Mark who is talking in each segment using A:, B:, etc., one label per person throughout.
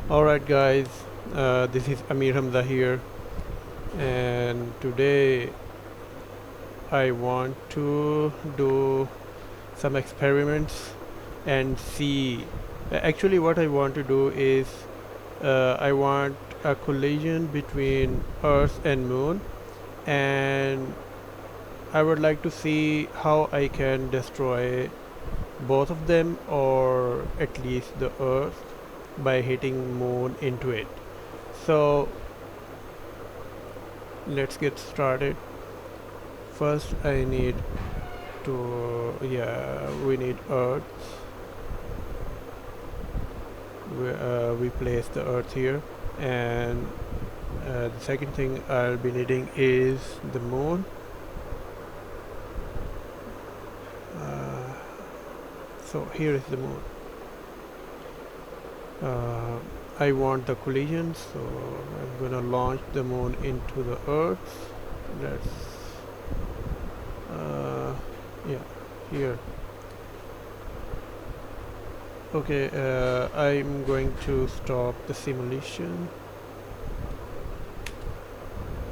A: Alright guys, this is Amir Hamza here, and today I want to do some experiments and see. Actually what I want to do is I want a collision between Earth and Moon, and I would like to see how I can destroy both of them, or at least the Earth, by hitting Moon into it. So let's get started. First I need to, we need Earth. We place the Earth here, and the second thing I'll be needing is the Moon. So here is the Moon. I want the collision, so I'm gonna launch the Moon into the Earth. Let's yeah, here. Okay, I'm going to stop the simulation.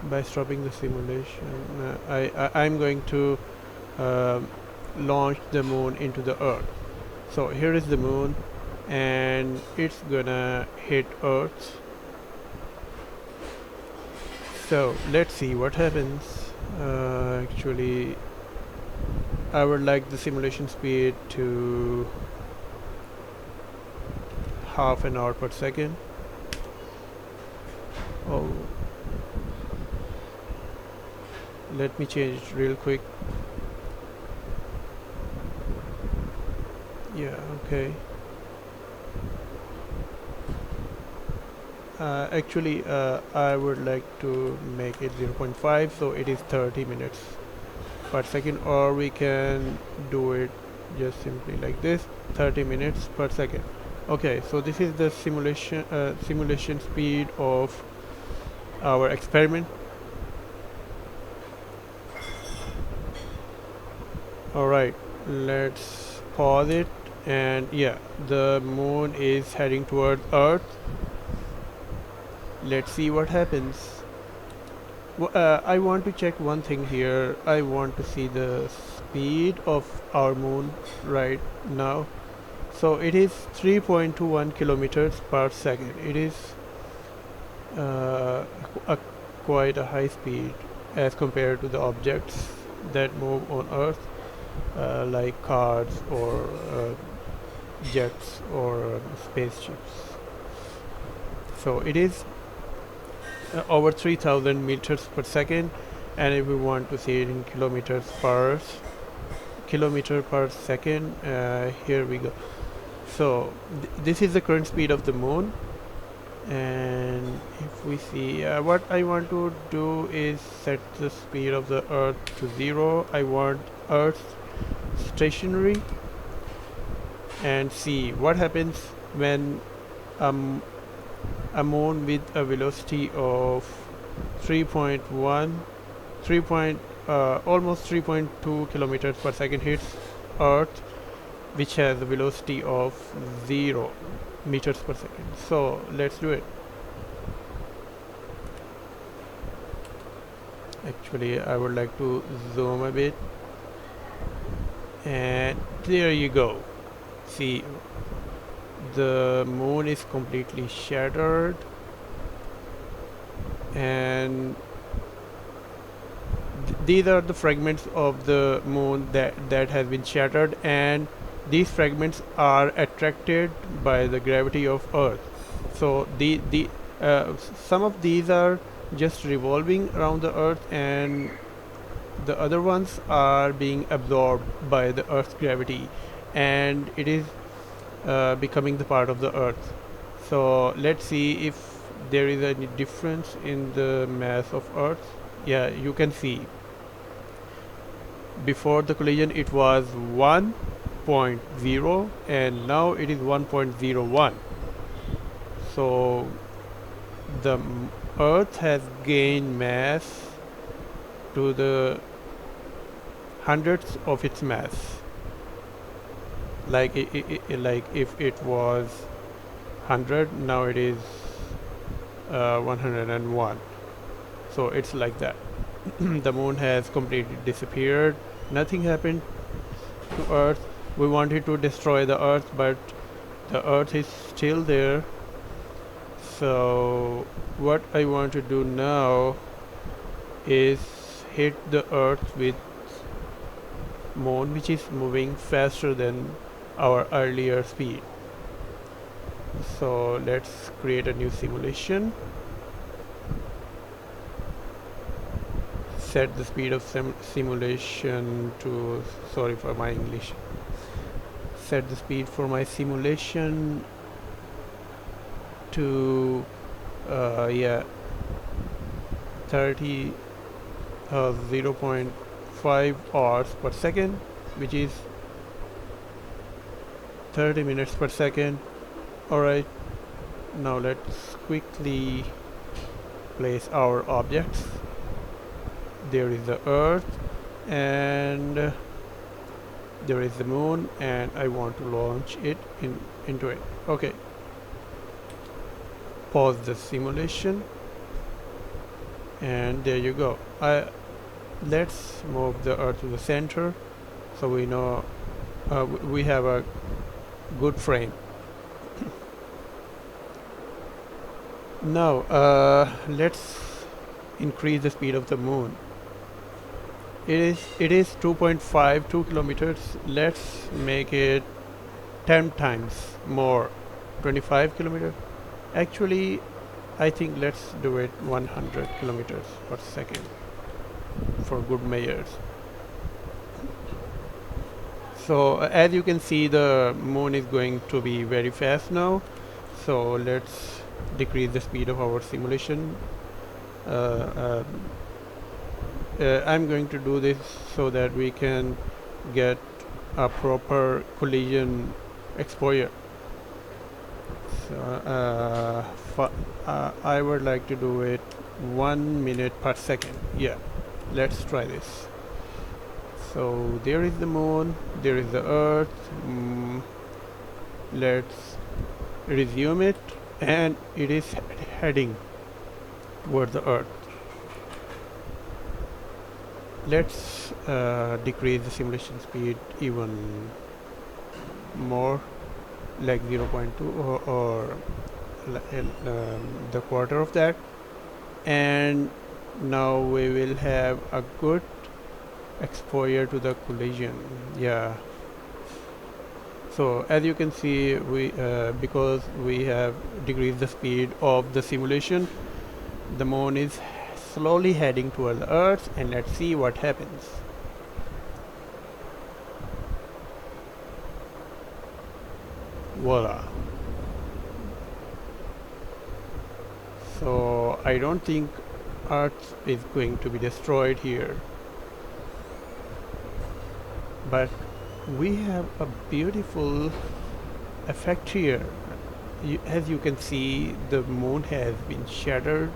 A: By stopping the simulation, I'm going to launch the Moon into the Earth. So here is the Moon, and it's gonna hit Earth. So let's see what happens. Actually, I would like the simulation speed to half an hour per second. Oh, let me change it real quick. Yeah, okay. Actually, I would like to make it 0.5, so it is 30 minutes per second, or we can do it just simply like this, 30 minutes per second. Okay, so this is the simulation speed of our experiment. Alright, let's pause it, and yeah, the Moon is heading towards Earth. Let's see what happens. I want to check one thing here. I want to see the speed of our Moon right now. So it is 3.21 kilometers per second. It is quite a high speed as compared to the objects that move on Earth, like cars or jets or spaceships. So it is over 3000 meters per second, and if we want to see it in kilometer per second, here we go. So this is the current speed of the Moon, and if we see, what I want to do is set the speed of the Earth to 0. I want Earth stationary, and see what happens when a Moon with a velocity of 3.1 almost 3.2 kilometers per second hits Earth, which has a velocity of 0 meters per second. So let's do it. Actually, I would like to zoom a bit, and there you go. See, the Moon is completely shattered, and these are the fragments of the Moon that has been shattered, and these fragments are attracted by the gravity of Earth. So some of these are just revolving around the Earth, and the other ones are being absorbed by the Earth's gravity, and it is becoming the part of the Earth. So let's see if there is any difference in the mass of Earth. Yeah, you can see before the collision it was 1.0, and now it is 1.01. So the Earth has gained mass to the hundredths of its mass. Like if it was 100, now it is 101. So it's like that. The moon has completely disappeared. Nothing happened to Earth. We wanted to destroy the Earth, but the Earth is still there. So what I want to do now is hit the Earth with moon, which is moving faster than our earlier speed. So let's create a new simulation. Set the speed of simulation to, sorry for my English, set the speed for my simulation to 0.5 hours per second, which is 30 minutes per second. Alright, now let's quickly place our objects. There is the Earth and there is the moon, and I want to launch it into it. Okay, pause the simulation, and there you go. Let's move the Earth to the center so we know we have a good frame. Now let's increase the speed of the moon. It is 2.52 kilometers. Let's make it 10 times more, 25 kilometers. Actually, I think let's do it 100 kilometers per second for good measures. So as you can see, the moon is going to be very fast now. So let's decrease the speed of our simulation. I'm going to do this so that we can get a proper collision exposure. So I would like to do it 1 minute per second. Yeah, let's try this. So there is the moon, there is the Earth. Let's resume it, and it is heading toward the Earth. Let's decrease the simulation speed even more, like 0.2 or the quarter of that, and now we will have a good exposure to the collision. Yeah, so as you can see, we because we have decreased the speed of the simulation, the moon is slowly heading toward the Earth, and let's see what happens. Voila. So I don't think Earth is going to be destroyed here, but we have a beautiful effect here. As you can see, the moon has been shattered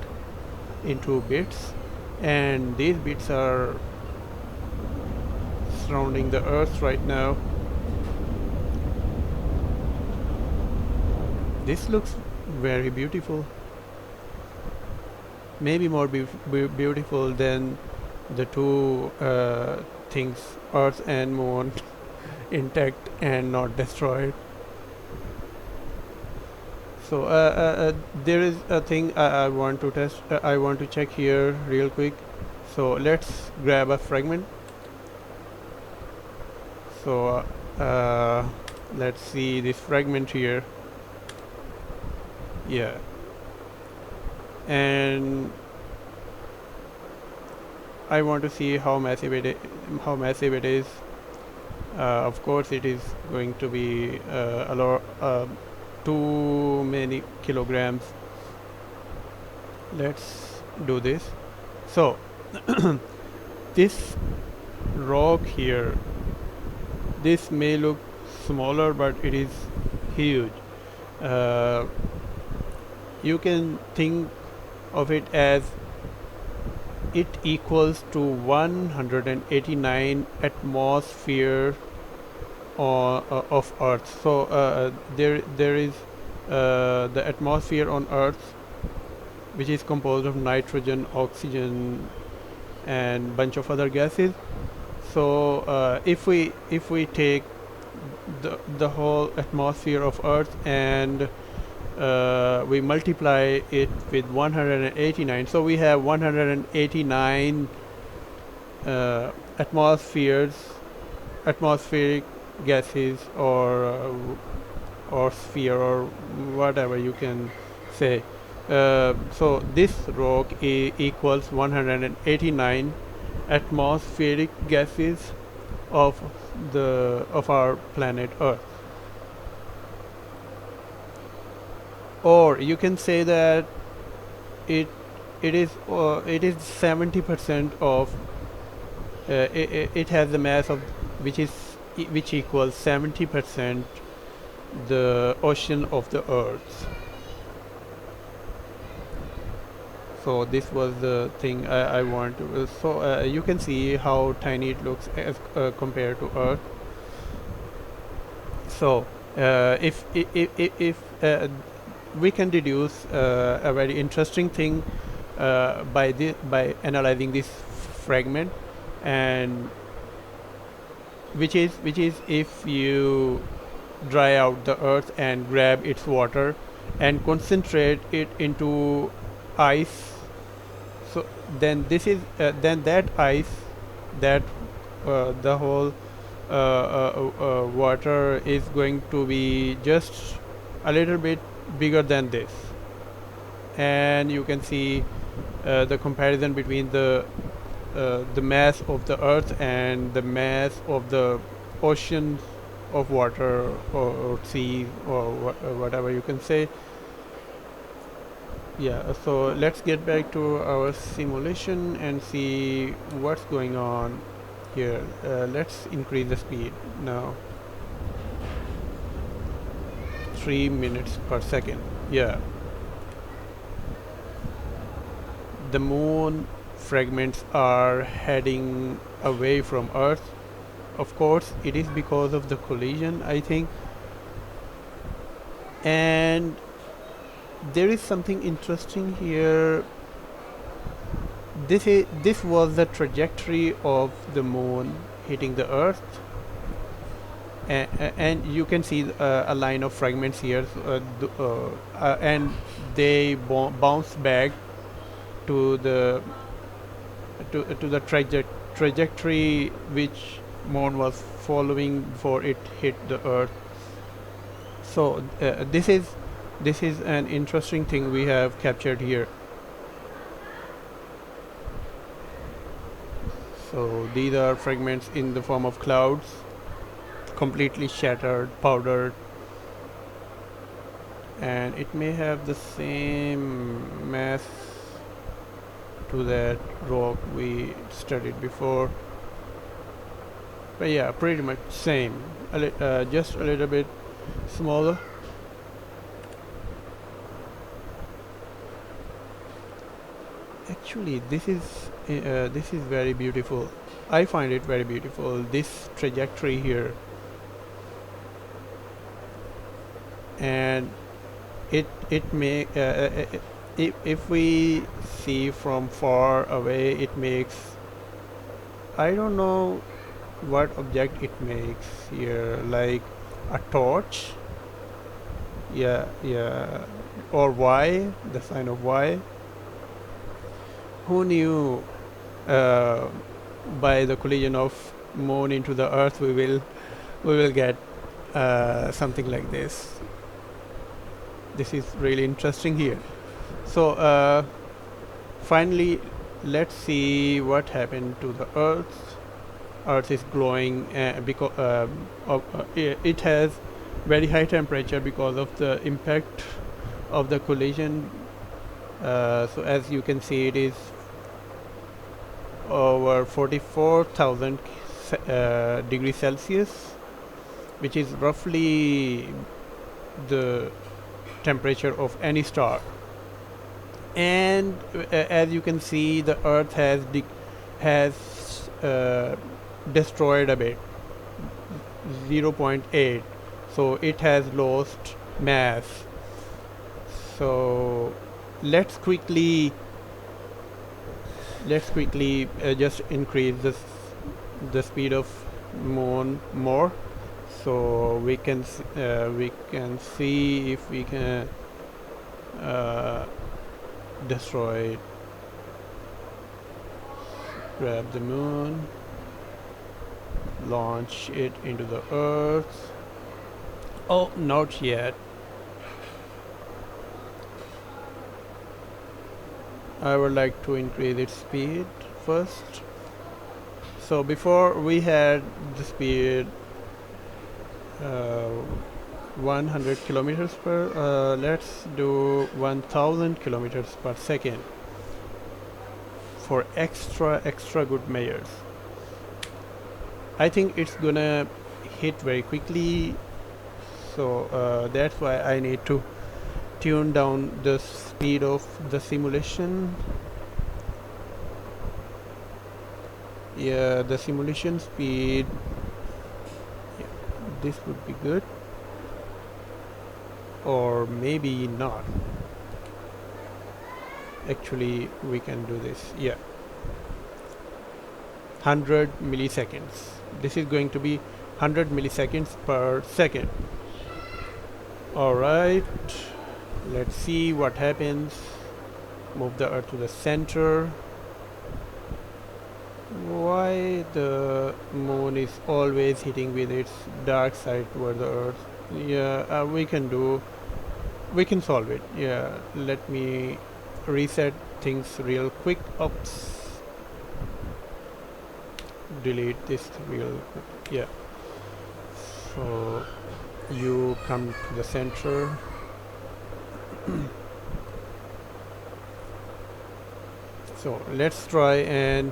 A: into bits, and these bits are surrounding the Earth right now. This looks very beautiful, maybe more beautiful than the two things, Earth and moon, intact and not destroyed. So there is a thing I want to test. I want to check here real quick. So let's grab a fragment. So let's see this fragment here. Yeah, and I want to see how massive it is. Of course, it is going to be a lot. Too many kilograms. Let's do this. So this rock here, this may look smaller, but it is huge. You can think of it as it equals to 189 atmosphere of Earth. So there is the atmosphere on Earth, which is composed of nitrogen, oxygen, and bunch of other gases. So if we take the whole atmosphere of Earth and we multiply it with 189, so we have 189 uh, atmospheric gases, or sphere, or whatever you can say. So this rock equals 189 atmospheric gases of our planet Earth. Or you can say that it it is 70% of it has the mass of which equals 70% the ocean of the Earth. So this was the thing I want to, so you can see how tiny it looks as compared to Earth. So if we can deduce a very interesting thing by analyzing this fragment, and which is if you dry out the Earth and grab its water and concentrate it into ice, so then that ice, that the whole water is going to be just a little bit bigger than this. And you can see the comparison between the mass of the Earth and the mass of the oceans of water, or sea, or whatever you can say. Yeah, so let's get back to our simulation and see what's going on here. Let's increase the speed now. 3 minutes per second. Yeah, the moon fragments are heading away from Earth. Of course, it is because of the collision, I think. And there is something interesting here. This was the trajectory of the moon hitting the Earth, and you can see a line of fragments here, and they bounce back to the trajectory which moon was following before it hit the Earth. So this is an interesting thing we have captured here. So these are fragments in the form of clouds, completely shattered, powdered, and it may have the same mass to that rock we studied before. But yeah, pretty much same, just a little bit smaller. Actually, this is very beautiful. I find it very beautiful, this trajectory here. And it may if we see from far away, it makes, I don't know what object it makes here, like a torch. Yeah, or Y, the sign of Y. Who knew by the collision of moon into the Earth we will get something like this. This is really interesting here. So finally, let's see what happened to the Earth. Earth is glowing because it has very high temperature because of the impact of the collision. So as you can see, it is over 44,000 degrees Celsius, which is roughly the temperature of any star. And as you can see, the Earth has destroyed a bit, 0.8, so it has lost mass. So let's quickly just increase the speed of moon more, so we can see if we can uh, destroy, grab the moon, launch it into the earth. Oh, not yet. I would like to increase its speed first. So before we had the speed 100 kilometers per, let's do 1000 kilometers per second for extra good measures. I think it's gonna hit very quickly, so that's why I need to tune down the speed of the simulation. Yeah, the simulation speed, yeah, this would be good, or maybe not. Actually, we can do this. Yeah, 100 milliseconds. This is going to be 100 milliseconds per second. Alright, let's see what happens. Move the earth to the center. Why the moon is always hitting with its dark side toward the earth? Yeah, we can solve it. Yeah, let me reset things real quick. Oops, delete this real quick. Yeah, so you come to the center. So let's try and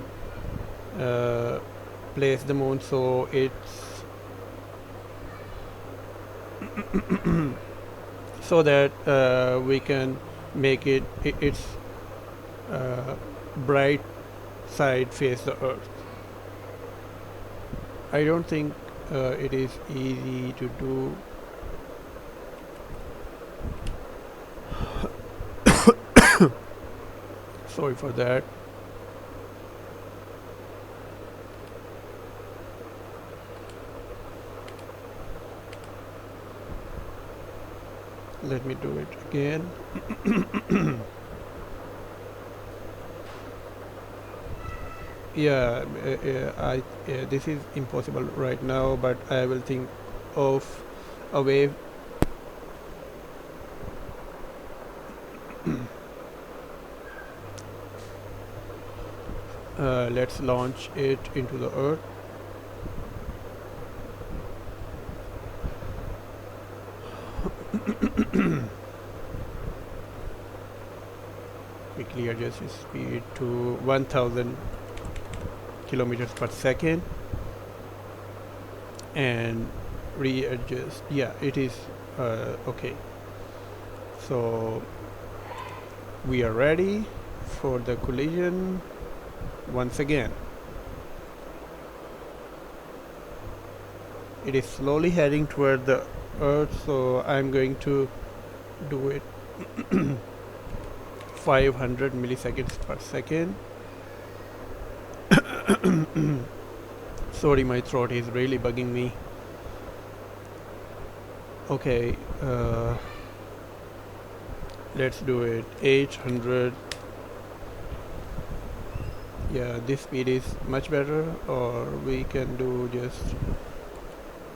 A: place the moon so it's so that we can make its bright side face the earth. I don't think it is easy to do. Sorry for that. Let me do it again. Yeah, this is impossible right now, but I will think of a way. Let's launch it into the earth. Quickly adjust its speed to 1000 kilometers per second and readjust. Yeah, it is okay. So we are ready for the collision once again. It is slowly heading toward the earth, so I'm going to do it 500 milliseconds per second. Sorry, my throat is really bugging me. Okay, let's do it 800. Yeah, this speed is much better, or we can do just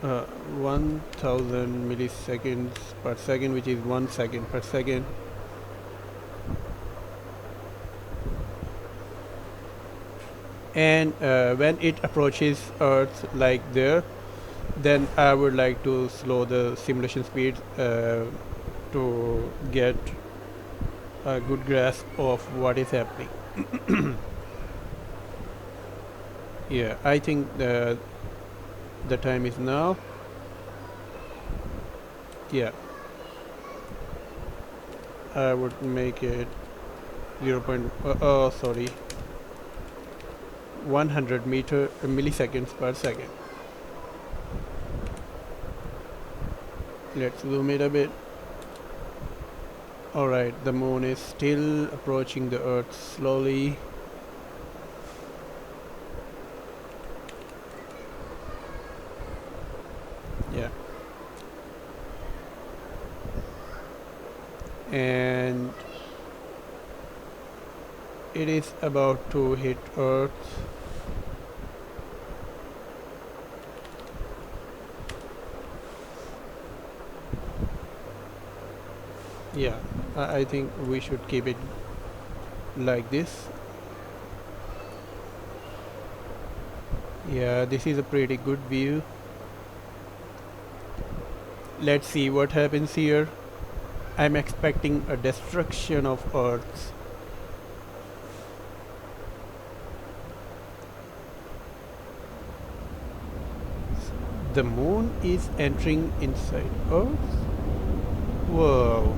A: 1000 milliseconds per second, which is 1 second per second. And when it approaches earth like there, then I would like to slow the simulation speed to get a good grasp of what is happening. Yeah, I think the time is now. Yeah, I would make it 100 milliseconds per second. Let's zoom it a bit. Alright, the moon is still approaching the earth slowly. Yeah. And it is about to hit earth. Yeah, I think we should keep it like this. Yeah, this is a pretty good view. Let's see what happens here. I'm expecting a destruction of Earth. The moon is entering inside Earth. Whoa.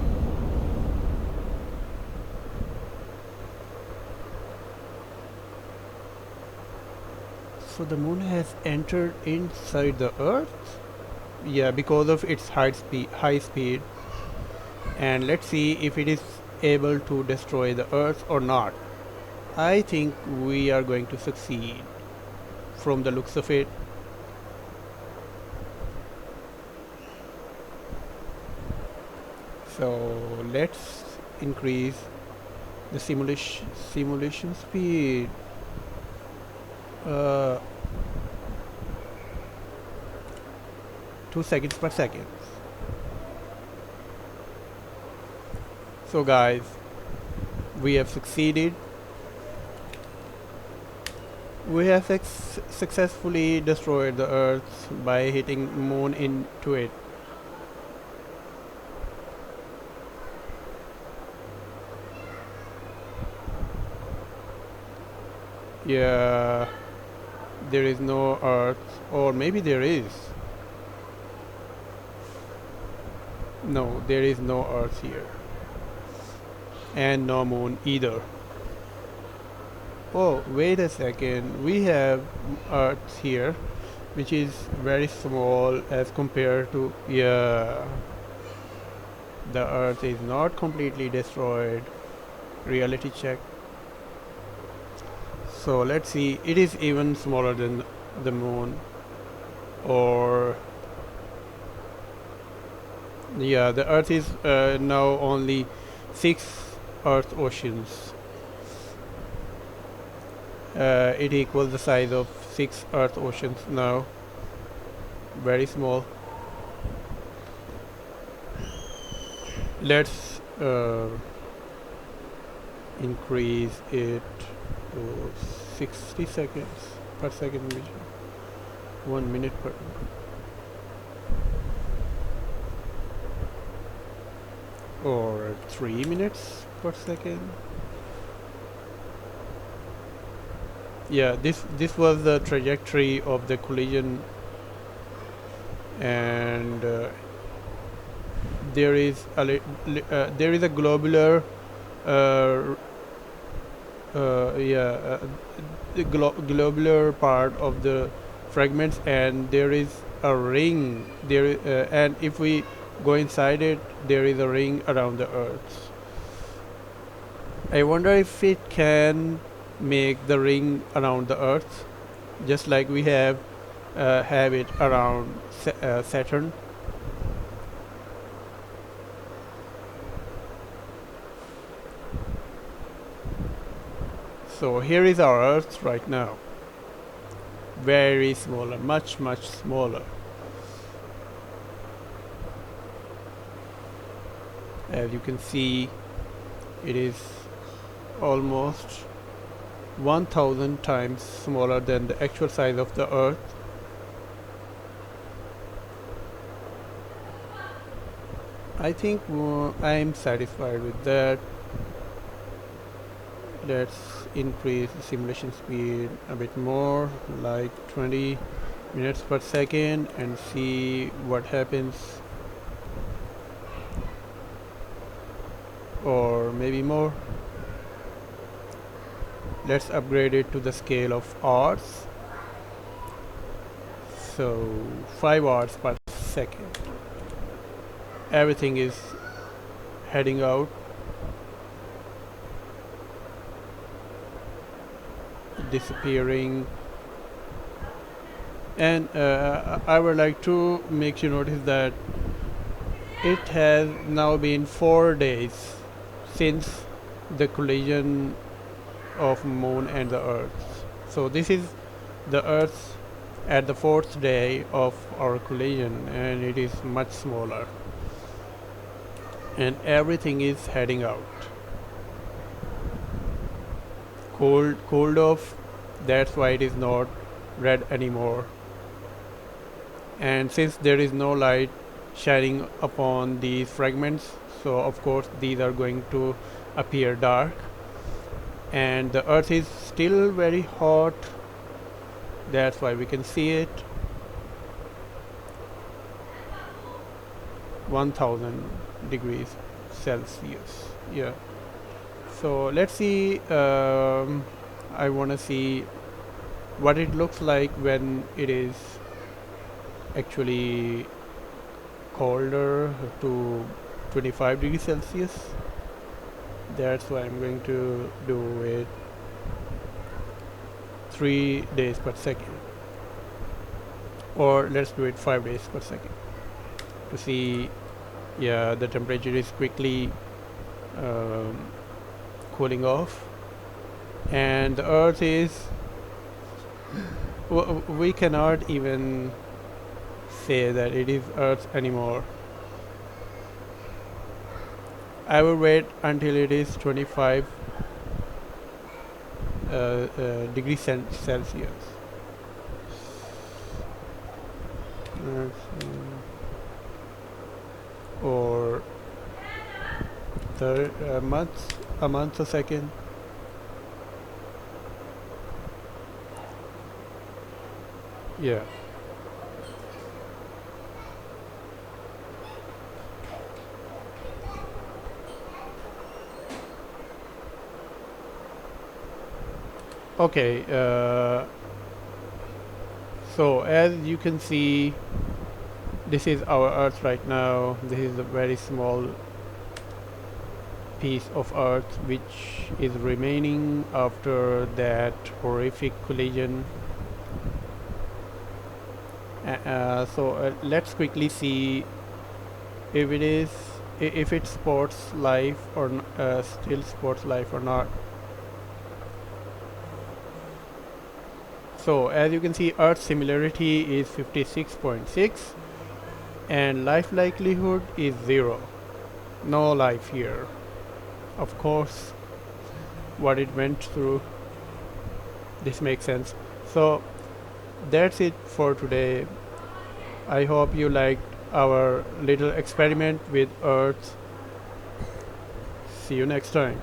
A: So the moon has entered inside the Earth? Yeah, because of its high speed. And let's see if it is able to destroy the Earth or not. I think we are going to succeed from the looks of it. So let's increase the simulation speed. 2 seconds per second. So guys, we have succeeded. We have successfully destroyed the Earth by hitting moon into it. Yeah, there is no Earth, or maybe there is. No, there is no Earth here. And no moon either. Oh, wait a second. We have Earth here, which is very small as compared to, yeah. The Earth is not completely destroyed. Reality check. So let's see, it is even smaller than the moon. Or yeah, the Earth is now only 6 Earth oceans. It equals the size of 6 Earth oceans now. Very small. Let's increase it to 60 seconds per second vision. 1 minute per. Or 3 minutes per second. Yeah, this was the trajectory of the collision, and there is a globular the globular part of the fragments, and there is a ring there, and if we go inside it, there is a ring around the Earth. I wonder if it can make the ring around the Earth, just like we have it around Saturn. So here is our Earth right now. Very smaller, much smaller. As you can see, it is almost 1000 times smaller than the actual size of the Earth. I think I am satisfied with that. Let's increase the simulation speed a bit more, like 20 minutes per second, and see what happens. Or maybe more. Let's upgrade it to the scale of hours. So 5 hours per second. Everything is heading out disappearing. And I would like to make you notice that it has now been 4 days since the collision of moon and the earth. So this is the earth at the 4th day of our collision, and it is much smaller, and everything is heading out. Cooled off, that's why it is not red anymore. And since there is no light shining upon these fragments, so of course these are going to appear dark. And the earth is still very hot, that's why we can see it. 1000 degrees Celsius. Yeah. So let's see. I want to see what it looks like when it is actually colder to 25 degrees Celsius. That's why I'm going to do it 3 days per second, or let's do it 5 days per second to see. Yeah, the temperature is quickly cooling off, and the earth is we cannot even say that it is earth anymore. I will wait until it is 25 degrees Celsius. Or a month a second. Yeah. Okay, so as you can see, this is our earth right now. This is a very small piece of earth which is remaining after that horrific collision. So let's quickly see if it supports life or still supports life or not. So as you can see, Earth similarity is 56.6 and life likelihood is 0. No life here. Of course, what it went through, this makes sense. So that's it for today. I hope you liked our little experiment with Earth. See you next time.